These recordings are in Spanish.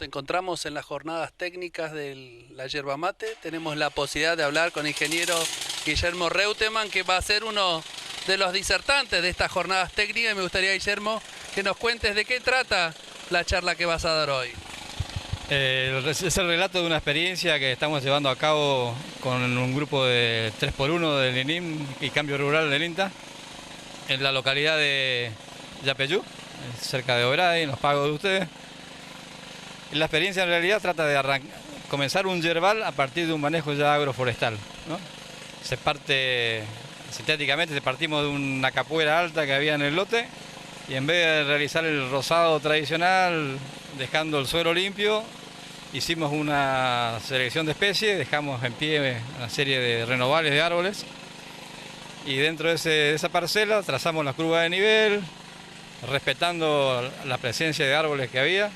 Nos encontramos en las jornadas técnicas de la yerba mate. Tenemos la posibilidad de hablar con el ingeniero Guillermo Reutemann, que va a ser uno de los disertantes de estas jornadas técnicas. Y me gustaría, Guillermo, que nos cuentes de qué trata la charla que vas a dar hoy. Es el relato de una experiencia que estamos llevando a cabo con un grupo de 3x1 del INIM y Cambio Rural del INTA en la localidad de Yapeyú, cerca de Oberá, en los pagos de ustedes. Y la experiencia en realidad trata de comenzar un yerbal a partir de un manejo ya agroforestal, ¿no? Se parte sintéticamente, partimos de una capuera alta que había en el lote y en vez de realizar el rozado tradicional dejando el suelo limpio, hicimos una selección de especies, dejamos en pie una serie de renovales de árboles y dentro de esa parcela trazamos la curva de nivel, respetando la presencia de árboles que había.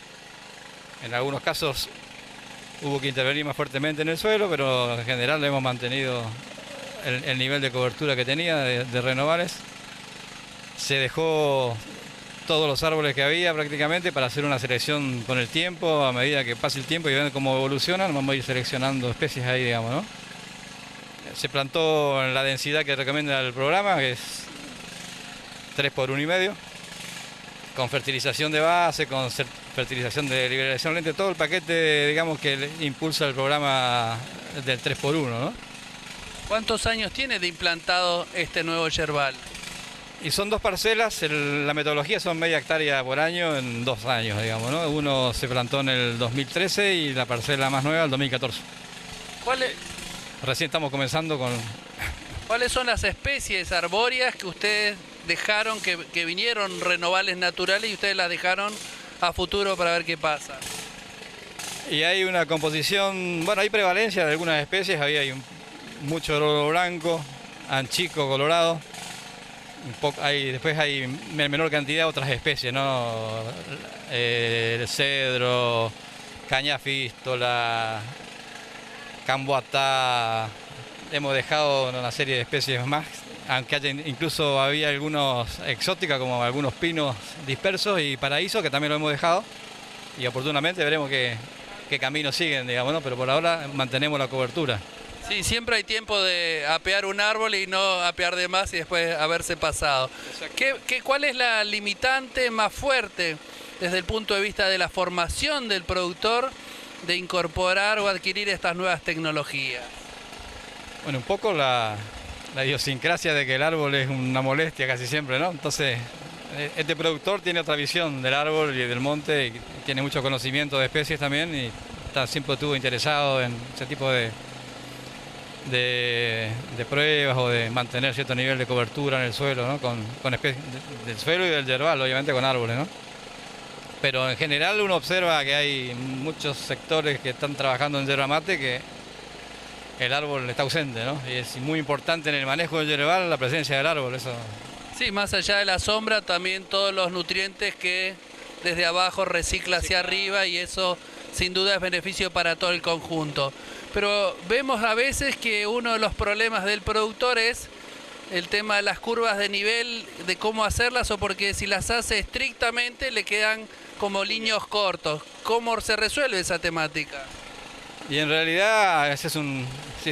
En algunos casos hubo que intervenir más fuertemente en el suelo, pero en general hemos mantenido el nivel de cobertura que tenía de renovales. Se dejó todos los árboles que había prácticamente para hacer una selección con el tiempo. A medida que pase el tiempo y ven cómo evolucionan, vamos a ir seleccionando especies ahí, digamos, ¿no? Se plantó en la densidad que recomienda el programa, que es 3 por 1,5, con fertilización de base, con fertilización de liberación lente, todo el paquete, digamos, que impulsa el programa del 3x1, ¿no? ¿Cuántos años tiene de implantado este nuevo yerbal? Y son dos parcelas, la metodología son media hectárea por año en 2 años, digamos, ¿no? Uno se plantó en el 2013 y la parcela más nueva el 2014. Recién estamos comenzando con... ¿Cuáles son las especies arbóreas que ustedes dejaron, que vinieron renovales naturales y ustedes las dejaron a futuro para ver qué pasa? Y hay una composición, bueno, hay prevalencia de algunas especies, mucho oro blanco, anchico colorado, después hay en menor cantidad otras especies, ¿no? El cedro, cañafístola, camboatá. Hemos dejado una serie de especies más, aunque incluso había algunos exóticas como algunos pinos dispersos y paraíso, que también lo hemos dejado, y oportunamente veremos qué camino siguen, digamos, ¿no? Pero por ahora mantenemos la cobertura. Sí, siempre hay tiempo de apear un árbol y no apear de más y después haberse pasado. ¿Cuál es la limitante más fuerte desde el punto de vista de la formación del productor de incorporar o adquirir estas nuevas tecnologías? Bueno, un poco la idiosincrasia de que el árbol es una molestia casi siempre, ¿no? Entonces, este productor tiene otra visión del árbol y del monte, y tiene mucho conocimiento de especies también, y siempre estuvo interesado en ese tipo de pruebas o de mantener cierto nivel de cobertura en el suelo, ¿no? Con especies del suelo y del yerbal, obviamente con árboles, ¿no? Pero en general uno observa que hay muchos sectores que están trabajando en yerba mate que el árbol está ausente, ¿no? Y es muy importante en el manejo del yerbal la presencia del árbol, eso. Sí, más allá de la sombra, también todos los nutrientes que desde abajo recicla hacia arriba, y eso sin duda es beneficio para todo el conjunto. Pero vemos a veces que uno de los problemas del productor es el tema de las curvas de nivel, de cómo hacerlas, o porque si las hace estrictamente le quedan como líneas cortos. ¿Cómo se resuelve esa temática? Y en realidad ese es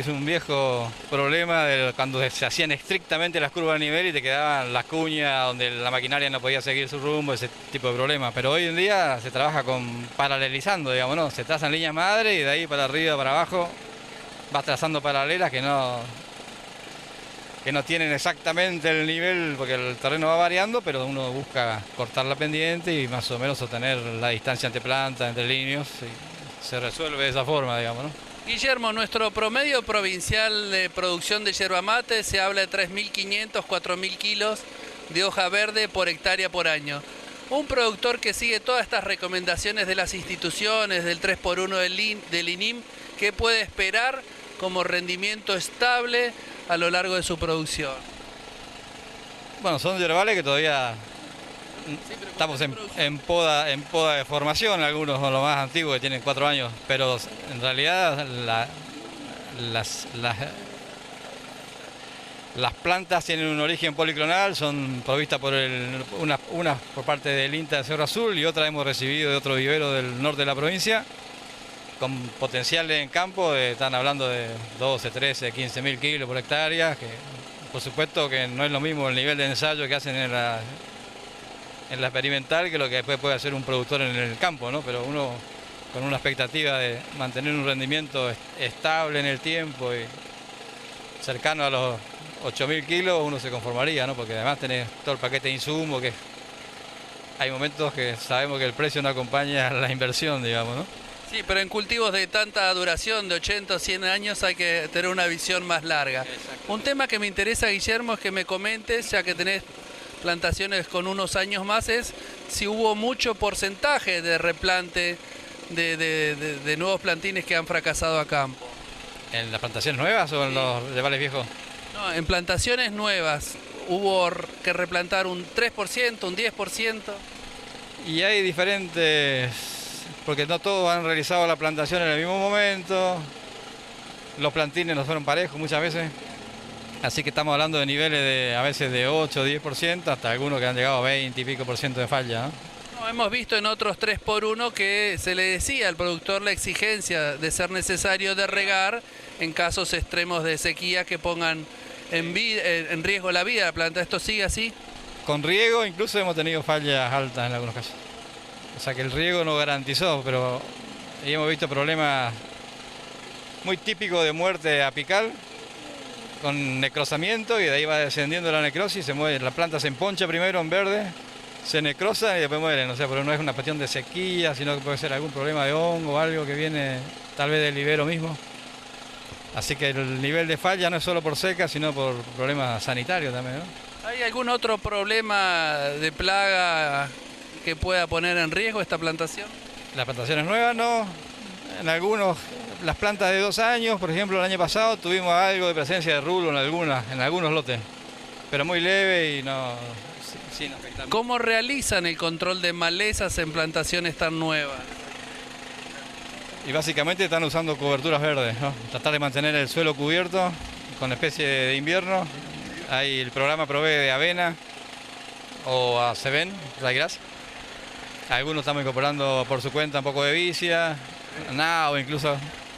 un viejo problema de cuando se hacían estrictamente las curvas de nivel y te quedaban las cuñas donde la maquinaria no podía seguir su rumbo, ese tipo de problemas. Pero hoy en día se trabaja paralelizando, digamos, ¿no? Se trazan líneas madre y de ahí para arriba, para abajo, vas trazando paralelas que no tienen exactamente el nivel, porque el terreno va variando, pero uno busca cortar la pendiente y más o menos obtener la distancia entre plantas, entre líneas. Se resuelve de esa forma, digamos, ¿no? Guillermo, nuestro promedio provincial de producción de yerba mate se habla de 3.500, 4.000 kilos de hoja verde por hectárea por año. Un productor que sigue todas estas recomendaciones de las instituciones, del 3x1 del INIM, ¿qué puede esperar como rendimiento estable a lo largo de su producción? Bueno, son yerbales que todavía... Estamos en poda de formación, algunos son los más antiguos que tienen 4 años, pero en realidad Las plantas tienen un origen policlonal, son provistas por una por parte del INTA de Cerro Azul y otra hemos recibido de otro vivero del norte de la provincia, con potencial en campo, están hablando de 12, 13, 15.000 kilos por hectárea, que por supuesto que no es lo mismo el nivel de ensayo que hacen en la experimental que lo que después puede hacer un productor en el campo, ¿no? Pero uno con una expectativa de mantener un rendimiento estable en el tiempo y cercano a los 8.000 kilos, uno se conformaría, ¿no? Porque además tenés todo el paquete de insumos, que hay momentos que sabemos que el precio no acompaña la inversión, digamos, ¿no? Sí, pero en cultivos de tanta duración, de 80 o 100 años, hay que tener una visión más larga. Un tema que me interesa, Guillermo, es que me comentes, ya que tenés plantaciones con unos años más, es si hubo mucho porcentaje de replante de nuevos plantines que han fracasado a campo. ¿En las plantaciones nuevas o en los de vales viejos? No, en plantaciones nuevas hubo que replantar un 3%, un 10%. Y hay diferentes, porque no todos han realizado la plantación en el mismo momento, los plantines no fueron parejos muchas veces, así que estamos hablando de niveles de a veces de 8 o 10%, hasta algunos que han llegado a 20 y pico % de falla, ¿no? No, hemos visto en otros 3x1 que se le decía al productor la exigencia de ser necesario de regar en casos extremos de sequía que pongan en riesgo la vida de la planta. ¿Esto sigue así? Con riego incluso hemos tenido fallas altas en algunos casos. O sea que el riego no garantizó, pero hemos visto problemas muy típicos de muerte apical con necrosamiento y de ahí va descendiendo la necrosis, se mueve, la planta se emponcha primero en verde, se necrosa y después mueren. O sea, pero no es una cuestión de sequía, sino que puede ser algún problema de hongo o algo que viene tal vez del vivero mismo. Así que el nivel de falla no es solo por seca, sino por problemas sanitarios también, ¿no? ¿Hay algún otro problema de plaga que pueda poner en riesgo esta plantación? Las plantaciones nuevas no. En algunos, las plantas de 2 años, por ejemplo, el año pasado tuvimos algo de presencia de rulo en algunos lotes, pero muy leve y no, sin afectar. ¿Cómo realizan el control de malezas en plantaciones tan nuevas? Y básicamente están usando coberturas verdes, ¿no? Tratar de mantener el suelo cubierto con especie de invierno. Ahí el programa provee de avena o a Seven, ryegrass. Algunos estamos incorporando por su cuenta un poco de vicia, nao incluso.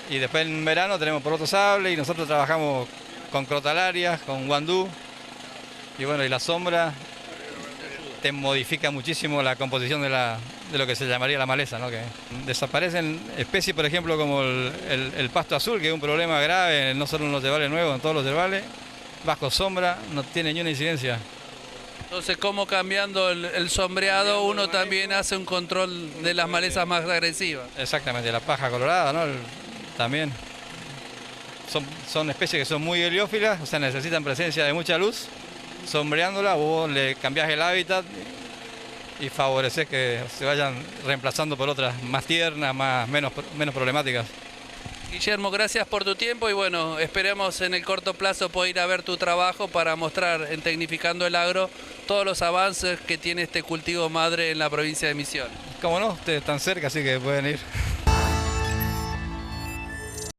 Y después en verano tenemos poroto sable y nosotros trabajamos con crotalarias, con guandú. Y bueno, y la sombra te modifica muchísimo la composición de lo que se llamaría la maleza, ¿no? Que desaparecen especies, por ejemplo, como el pasto azul, que es un problema grave, no solo en los yerbales nuevos, en todos los yerbales. Bajo sombra no tiene ni una incidencia. Entonces, ¿cómo cambiando el sombreado uno también hace un control de las malezas más agresivas? Exactamente, la paja colorada, ¿no? También. Son especies que son muy heliófilas, o sea, necesitan presencia de mucha luz. Sombreándola, vos le cambiás el hábitat y favoreces que se vayan reemplazando por otras más tiernas, menos problemáticas. Guillermo, gracias por tu tiempo y bueno, esperemos en el corto plazo poder ir a ver tu trabajo para mostrar en Tecnificando el Agro todos los avances que tiene este cultivo madre en la provincia de Misiones. Como no, ustedes están cerca, así que pueden ir.